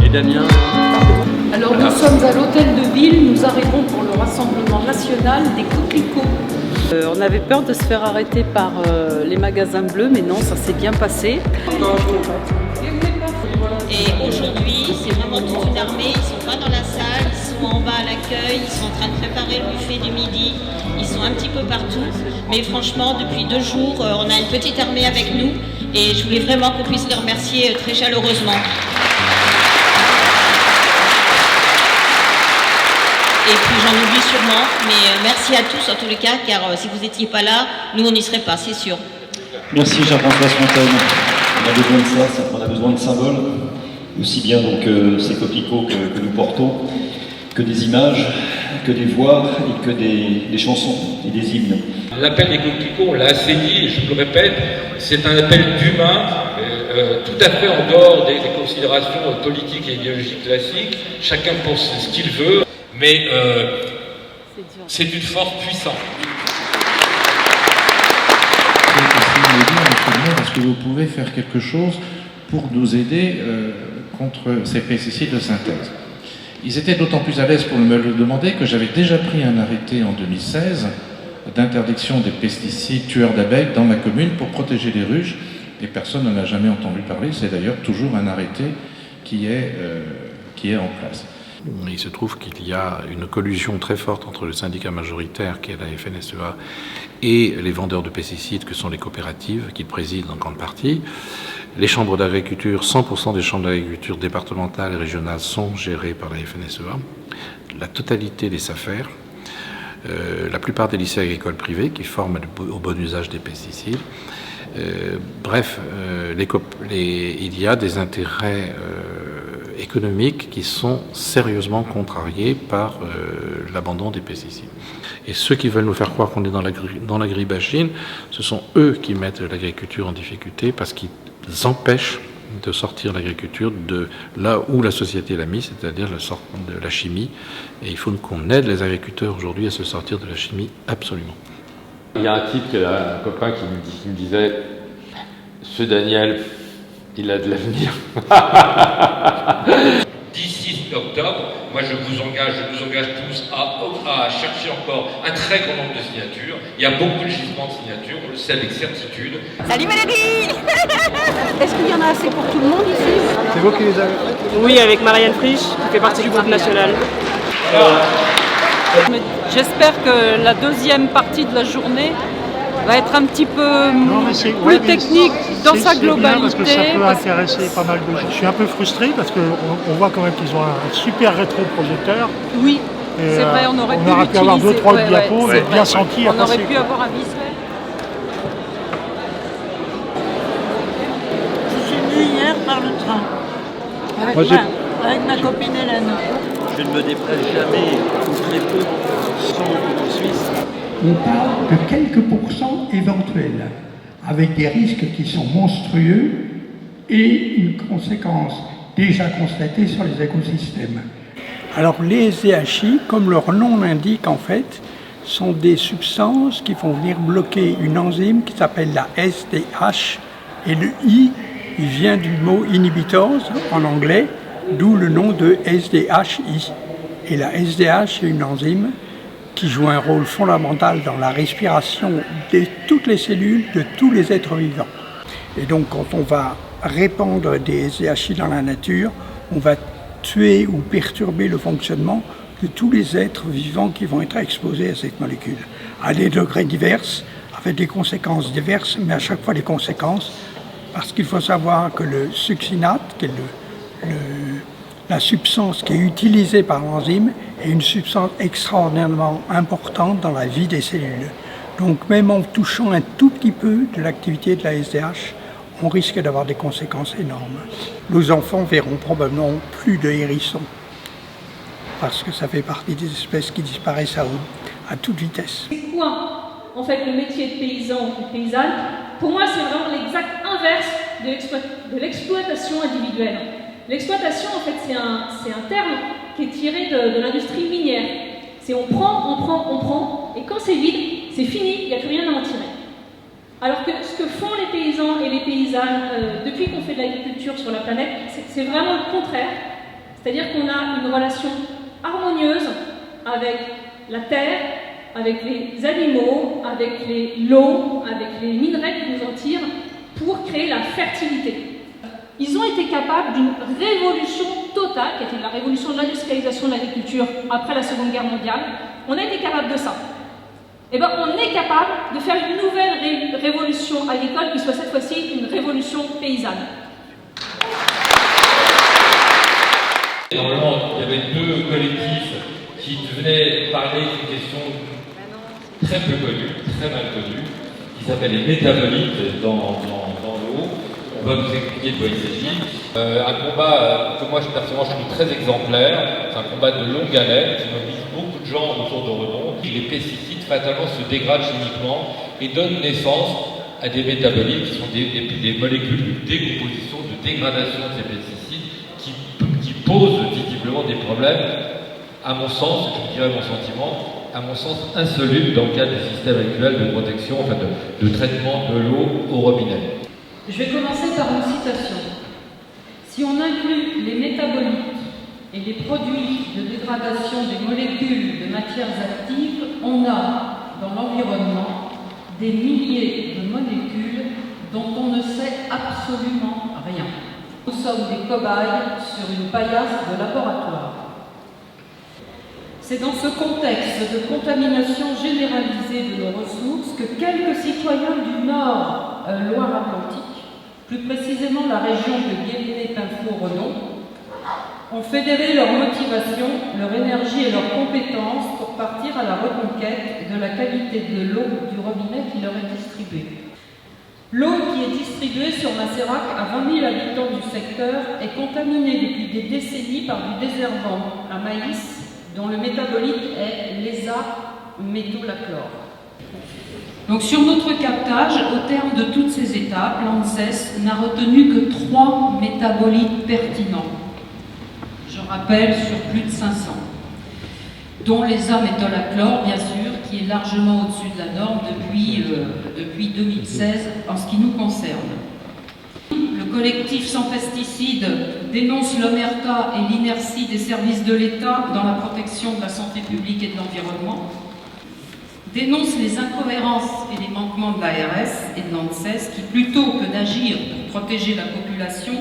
Et Damien? Alors nous sommes à l'hôtel de ville, nous arrivons pour le rassemblement national des coquelicots. On avait peur de se faire arrêter par les magasins bleus, mais non, ça s'est bien passé. Et aujourd'hui, c'est vraiment toute une armée, ils sont pas dans la salle, ils sont en bas à l'accueil, ils sont en train de préparer le buffet du midi, ils sont un petit peu partout. Mais franchement, depuis 2 jours, on a une petite armée avec nous et je voulais vraiment qu'on puisse les remercier très chaleureusement. Et puis j'en oublie sûrement, mais merci à tous en tous les cas, car si vous n'étiez pas là, nous on n'y serait pas, c'est sûr. Merci Jean-François Fontaine. On a besoin de ça, on a besoin de symboles, aussi bien donc ces coquelicots que nous portons, que des images, que des voix et que des chansons et des hymnes. L'appel des coquelicots, on l'a assez dit, et je vous le répète, c'est un appel d'humain, tout à fait en dehors des considérations politiques et idéologiques classiques. Chacun pense ce qu'il veut, mais c'est une force puissante. Est-ce que vous pouvez faire quelque chose pour nous aider contre ces pesticides de synthèse? Ils étaient d'autant plus à l'aise pour me le demander que j'avais déjà pris un arrêté en 2016 d'interdiction des pesticides tueurs d'abeilles dans ma commune pour protéger les ruches, et personne n'en a jamais entendu parler. C'est d'ailleurs toujours un arrêté qui est en place. Il se trouve qu'il y a une collusion très forte entre le syndicat majoritaire, qui est la FNSEA, et les vendeurs de pesticides, que sont les coopératives, qui président en grande partie. Les chambres d'agriculture, 100% des chambres d'agriculture départementales et régionales sont gérées par la FNSEA. La totalité des SAFER, la plupart des lycées agricoles privés qui forment au bon usage des pesticides. Bref, il y a des intérêts économiques qui sont sérieusement contrariés par l'abandon des pesticides. Et ceux qui veulent nous faire croire qu'on est dans l'agribashing, ce sont eux qui mettent l'agriculture en difficulté parce qu'ils empêchent de sortir l'agriculture de là où la société l'a mis, c'est-à-dire de la chimie. Et il faut qu'on aide les agriculteurs aujourd'hui à se sortir de la chimie absolument. Il y a un type, un copain qui me disait « Ce Daniel, il a de l'avenir. » D'ici octobre, moi je nous engage tous à chercher encore un très grand nombre de signatures. Il y a beaucoup de gisements de signatures, on le sait avec certitude. Salut Valérie. Est-ce qu'il y en a assez pour tout le monde ici? C'est vous qui les avez? Oui, avec Marianne Frisch, qui fait partie du groupe national. J'espère que la deuxième partie de la journée va être un petit peu plus technique dans sa globalité. Parce que ça peut intéresser pas mal de gens. Je suis un peu frustré parce qu'on voit quand même qu'ils ont un super rétroprojecteur. Oui, c'est vrai, on aurait pu avoir 2-3 diapos et bien sentir. On aurait pu avoir un visuel. Je suis venue hier par le train, avec ma copine Hélène. Je ne me déplace jamais, ou très peu, sans en Suisse. On parle de quelques pourcents éventuels, avec des risques qui sont monstrueux et une conséquence déjà constatée sur les écosystèmes. Alors les SDHI, comme leur nom l'indique en fait, sont des substances qui vont venir bloquer une enzyme qui s'appelle la SDH, et le I, il vient du mot inhibitors en anglais, d'où le nom de SDHI. Et la SDH est une enzyme qui joue un rôle fondamental dans la respiration de toutes les cellules, de tous les êtres vivants. Et donc quand on va répandre des SDHI dans la nature, on va tuer ou perturber le fonctionnement de tous les êtres vivants qui vont être exposés à cette molécule, à des degrés divers, avec des conséquences diverses, mais à chaque fois des conséquences, parce qu'il faut savoir que le succinate, qui est la substance qui est utilisée par l'enzyme, est une substance extraordinairement importante dans la vie des cellules. Donc même en touchant un tout petit peu de l'activité de la SDH, on risque d'avoir des conséquences énormes. Nos enfants verront probablement plus de hérissons, parce que ça fait partie des espèces qui disparaissent à toute vitesse. C'est quoi, en fait, le métier de paysan ou de paysanne? Pour moi, c'est vraiment l'exact inverse de l'exploitation individuelle. L'exploitation, en fait, c'est un terme qui est tiré de l'industrie minière. C'est on prend, et quand c'est vide, c'est fini, il n'y a plus rien à en tirer. Alors que ce que font les paysans et les paysannes depuis qu'on fait de l'agriculture sur la planète, c'est vraiment le contraire. C'est-à-dire qu'on a une relation harmonieuse avec la terre, avec les animaux, avec l'eau, avec les minerais qui nous en tirent, pour créer la fertilité. Ils ont été capables d'une révolution totale, qui était la révolution de l'industrialisation de l'agriculture après la Seconde Guerre mondiale. On a été capable de ça. Eh bien, on est capable de faire une nouvelle révolution agricole qui soit cette fois-ci une révolution paysanne. Normalement, il y avait deux collectifs qui venaient parler d'une question très peu connue, très mal connue, qui s'appelle les métabolites dans l'eau. On va vous expliquer de quoi il s'agit. Un combat que moi personnellement je trouve très exemplaire, c'est un combat de longue haleine qui mobilise beaucoup de gens autour de Redon. Les pesticides fatalement se dégradent chimiquement et donnent naissance à des métabolites qui sont des molécules de décomposition, de dégradation de ces pesticides qui posent visiblement des problèmes, à mon sens, je dirais mon sentiment, à mon sens insolubles dans le cadre des systèmes actuels de protection, enfin de traitement de l'eau au robinet. Je vais commencer par une citation. Si on inclut les métabolites et les produits de dégradation des molécules de matières actives, on a dans l'environnement des milliers de molécules dont on ne sait absolument rien. Nous sommes des cobayes sur une paillasse de laboratoire. C'est dans ce contexte de contamination généralisée de nos ressources que quelques citoyens du Nord Loire-Atlantique, plus précisément la région de Guéméné-Pinfo-Redon, ont fédéré leur motivation, leur énergie et leurs compétences pour partir à la reconquête de la qualité de l'eau du robinet qui leur est distribuée. L'eau qui est distribuée sur Macérac à 20 000 habitants du secteur est contaminée depuis des décennies par du désherbant à maïs dont le métabolite est l'hexamétholachlore. Donc sur notre captage, au terme de toutes ces étapes, l'ANSES n'a retenu que 3 métabolites pertinents. Je rappelle, sur plus de 500. Dont l'hexamétholachlore, bien sûr, qui est largement au-dessus de la norme depuis 2016 en ce qui nous concerne. Le collectif Sans Pesticides dénonce l'omerta et l'inertie des services de l'État dans la protection de la santé publique et de l'environnement, dénonce les incohérences et les manquements de l'ARS et de l'ANSES qui, plutôt que d'agir pour protéger la population,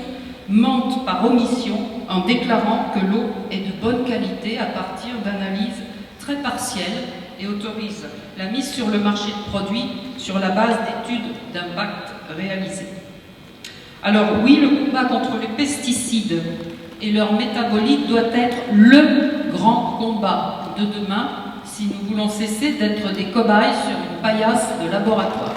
mentent par omission en déclarant que l'eau est de bonne qualité à partir d'analyses très partielles et autorisent la mise sur le marché de produits sur la base d'études d'impact réalisées. Alors oui, le combat contre les pesticides et leurs métabolites doit être le grand combat de demain si nous voulons cesser d'être des cobayes sur une paillasse de laboratoire.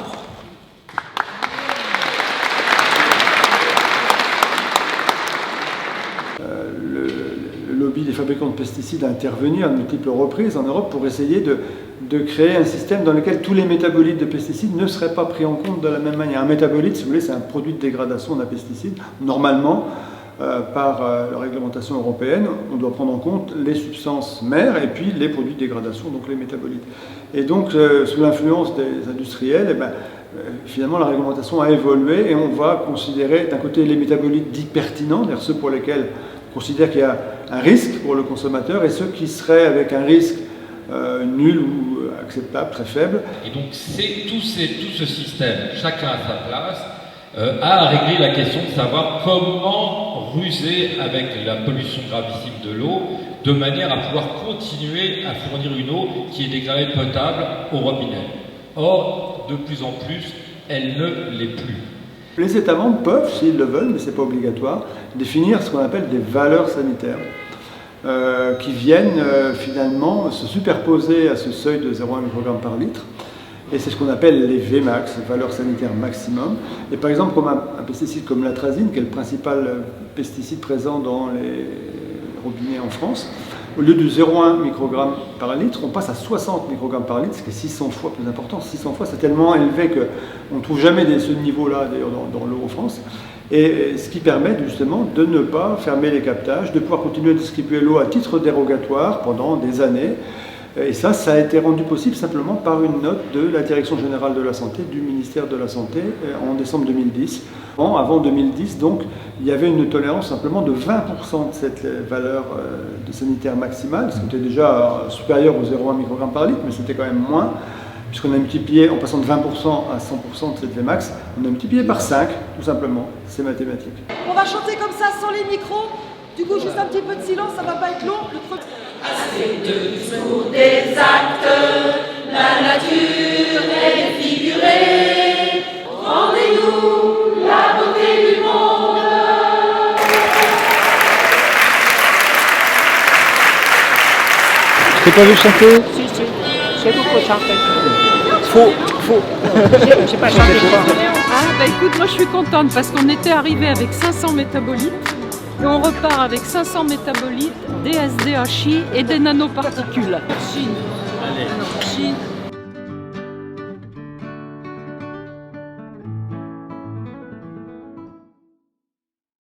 Le lobby des fabricants de pesticides a intervenu à multiples reprises en Europe pour essayer de créer un système dans lequel tous les métabolites de pesticides ne seraient pas pris en compte de la même manière. Un métabolite, si vous voulez, c'est un produit de dégradation d'un pesticide. Normalement, par la réglementation européenne, on doit prendre en compte les substances mères et puis les produits de dégradation, donc les métabolites. Et donc, sous l'influence des industriels, finalement, la réglementation a évolué et on va considérer d'un côté les métabolites dits pertinents, c'est-à-dire ceux pour lesquels on considère qu'il y a un risque pour le consommateur, et ceux qui seraient avec un risque nul ou acceptable, très faible. Et donc tout ce système, chacun à sa place, a réglé la question de savoir comment ruser avec la pollution gravissime de l'eau, de manière à pouvoir continuer à fournir une eau qui est déclarée potable au robinet. Or, de plus en plus, elle ne l'est plus. Les États membres peuvent, s'ils le veulent, mais ce n'est pas obligatoire, définir ce qu'on appelle des valeurs sanitaires, qui viennent finalement se superposer à ce seuil de 0,1 microgramme par litre. Et c'est ce qu'on appelle les Vmax, valeurs sanitaires maximum. Et par exemple, comme un pesticide comme l'atrazine, qui est le principal pesticide présent dans les robinets en France, au lieu de 0,1 microgramme par litre, on passe à 60 microgrammes par litre, ce qui est 600 fois plus important. 600 fois, c'est tellement élevé qu'on ne trouve jamais ce niveau-là d'ailleurs dans l'eau en France. Et ce qui permet justement de ne pas fermer les captages, de pouvoir continuer à distribuer l'eau à titre dérogatoire pendant des années. Et ça a été rendu possible simplement par une note de la Direction générale de la santé, du ministère de la Santé, en décembre 2010, Avant 2010, donc, il y avait une tolérance simplement de 20% de cette valeur de sanitaire maximale, ce qui était déjà supérieur aux 0,1 microgrammes par litre, mais c'était quand même moins, puisqu'on a multiplié, en passant de 20% à 100% de cette Vmax, on a multiplié par 5, tout simplement. C'est mathématique. On va chanter comme ça, sans les micros. Du coup, juste un petit peu de silence, ça va pas être long. Assez de discours, des actes, la nature est figurée. Rendez-nous la beauté du monde. Je t'ai pas vu chanter? Si, si, j'ai beaucoup chanté. Faux. J'ai pas chanté. Ah bah écoute, moi je suis contente parce qu'on était arrivé avec 500 métabolites et on repart avec 500 métabolites, des SDHI et des nanoparticules. Chine. Allez. Chine.